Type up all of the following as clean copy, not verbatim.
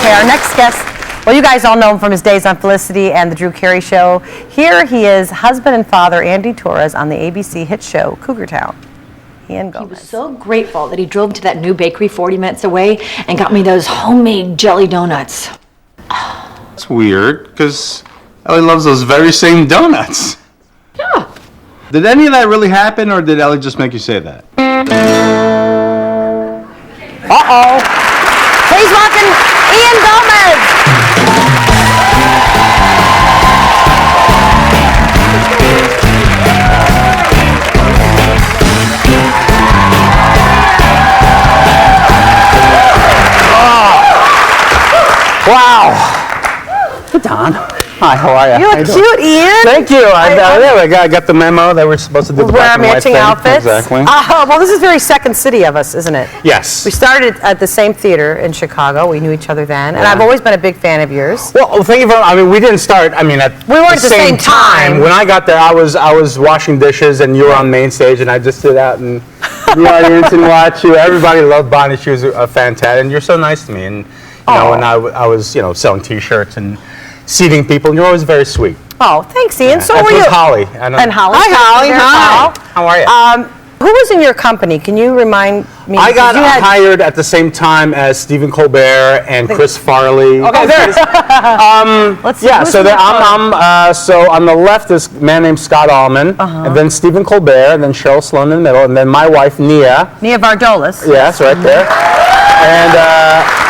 Okay, our next guest, well, you guys all know him from his days on Felicity and the Drew Carey Show. Here he is, husband and father, Andy Torres, on the ABC hit show, Cougar Town. Ian Gomez. He was so grateful that he drove to that new bakery 40 minutes away and got me those homemade jelly donuts. It's weird, because Ellie loves those very same donuts. Yeah. Did any of that really happen, or did Ellie just make you say that? Uh-oh. Please welcome Ian Gomez. Wow. Hey, Don. Hi, how are you? You look cute, Ian. Thank you. I got the memo that we're supposed to do the Wear black and white matching thing. outfits. Exactly. Well, this is very Second City of us, isn't it? Yes. We started at the same theater in Chicago. We knew each other then, and I've always been a big fan of yours. Well, thank you very much. I mean, we didn't start, at We weren't at the same time. When I got there, I was washing dishes, and you were on main stage, and I just stood out in the audience and watched you. Everybody loved Bonnie. She was fantastic, and you're so nice to me. And, you know, and I was, selling T-shirts and seating people, and you're always very sweet. Oh, thanks, Ian. So That were was you? Holly. And Holly. Hi, Holly. There's Hi. Paul. How are you? Who was in your company? Can you remind me? I got You had- hired at the same time as Stephen Colbert and Chris Farley. Okay, there it is. Let's see. Yeah, who's so in your I'm so on the left is a man named Scott Allman, and then Stephen Colbert, and then Cheryl Sloan in the middle, and then my wife Nia. Nia Vardolis. Yes, right there. And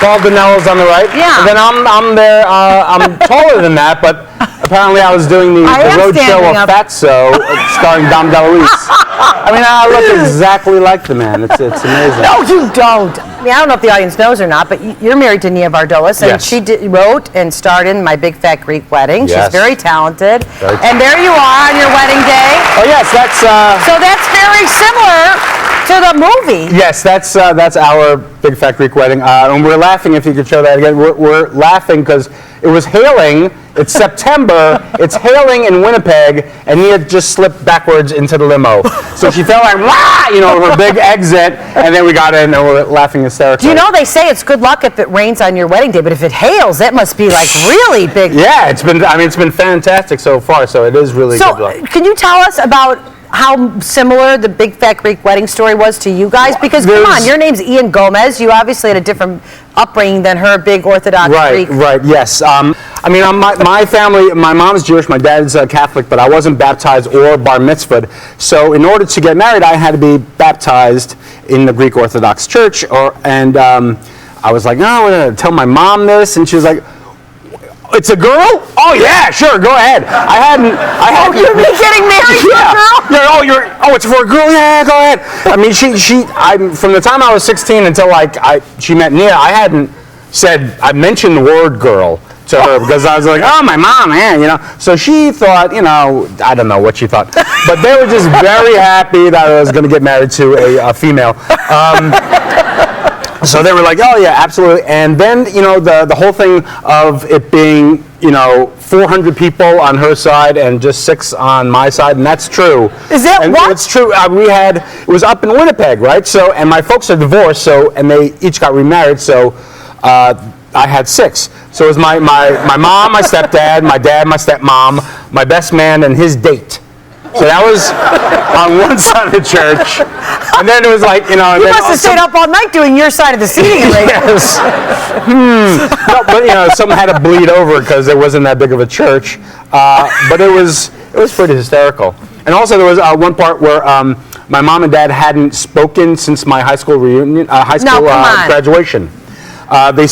Paul Bonello's on the right. Yeah. And then I'm there. I'm taller than that, but apparently I was doing the road show standing of up. Fatso, starring Dom DeLuise. I mean, I look exactly like the man. It's amazing. No, you don't. I mean, I don't know if the audience knows or not, but you're married to Nia Vardolis, and Yes. she wrote and starred in My Big Fat Greek Wedding. Yes. She's very talented. Very And there you are on your wedding day. Oh yes, that's. So that's very similar to the movie. Yes, that's our Big Fat Greek Wedding, and we're laughing. If you could show that again, we're laughing because it was hailing. It's September. It's hailing in Winnipeg, and Nia just slipped backwards into the limo. So she fell like, wah, her big exit, and then we got in, and we're laughing hysterically. Do you know they say it's good luck if it rains on your wedding day, but if it hails, that must be like really big. Yeah, it's been fantastic so far. So it is really good luck. So can you tell us about how similar the Big Fat Greek Wedding story was to you guys? Because come on, your name's Ian Gomez. You obviously had a different upbringing than her big Orthodox Greek. Right, yes. I mean, my family, my mom's Jewish, my dad's Catholic, but I wasn't baptized or bar mitzvahed. So in order to get married, I had to be baptized in the Greek Orthodox Church. And I was like, no, I'm going to tell my mom this. And she was like, it's a girl? Oh yeah, sure, go ahead. I had. You're getting married to a girl? It's for a girl. Yeah, go ahead. I mean, from the time I was 16 until she met Nia, I mentioned the word girl to her because I was like, oh, my mom, man, So she thought, I don't know what she thought, but they were just very happy that I was going to get married to a female. So they were like, oh yeah, absolutely. And then, the whole thing of it being, 400 people on her side and just 6 on my side, and that's true. Is that and what? It's true. It was up in Winnipeg, right? So, and my folks are divorced, and they each got remarried, so I had 6. So it was my mom, my stepdad, my dad, my stepmom, my best man, and his date. So that was on one side of the church, and then it was like, You must have stayed up all night doing your side of the seating arrangement. Yes. No, but something had to bleed over because it wasn't that big of a church. But it was pretty hysterical. And also there was one part where my mom and dad hadn't spoken since my high school reunion, graduation. They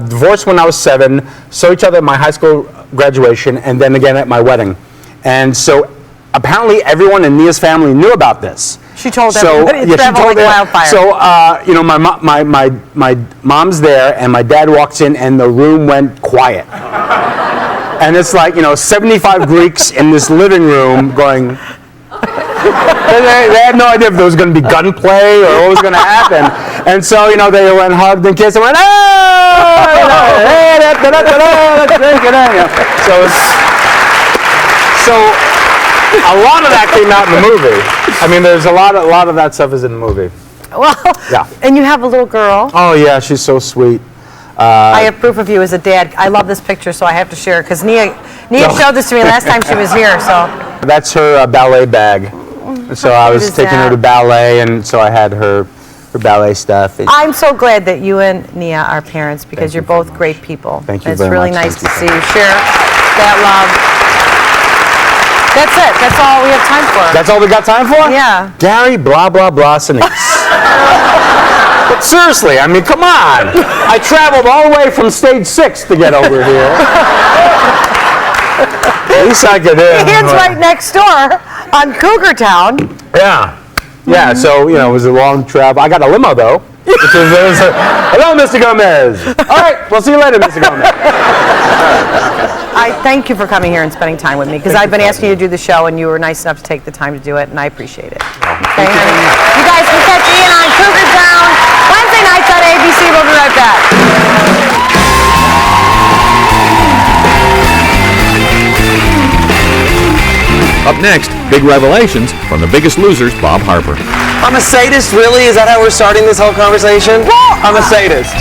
divorced when I was 7, saw each other at my high school graduation, and then again at my wedding. And so apparently everyone in Nia's family knew about this. She told everybody. It traveled like wildfire. So, my mom's there, and my dad walks in, and the room went quiet. And it's like, 75 Greeks in this living room going. They had no idea if there was going to be gunplay or what was going to happen. And so, they went hugged and kissed and went, So a lot of that came out in the movie. I mean, there's a lot of that stuff is in the movie. Well, Yeah. And you have a little girl. Oh yeah, she's so sweet. I have proof of you as a dad. I love this picture, so I have to share it because Nia showed this to me last time she was here. So That's her ballet bag. So I was is taking her that? to ballet, and so I had her ballet stuff. I'm so glad that you and Nia are parents because Thank you're you. both great people. Thank you It's very really much. nice to Thank see you. you share that love. That's it. That's all we have time for. That's all we got time for? Yeah. Gary, blah, blah, blah, Sinise. But seriously, I mean, come on. I traveled all the way from stage 6 to get over here. At least I could. Ian's right next door on Cougar Town. Yeah. Yeah, so, it was a long travel. I got a limo, though. Which is, hello, Mr. Gomez. All right, we'll see you later, Mr. Gomez. I thank you for coming here and spending time with me because I've been asking you to do the show and you were nice enough to take the time to do it, and I appreciate it. Okay, honey? You guys can catch Ian on Cougar Town Wednesday nights on ABC. We'll be right back. Up next, big revelations from The Biggest Losers, Bob Harper. I'm a sadist, really? Is that how we're starting this whole conversation? I'm a sadist.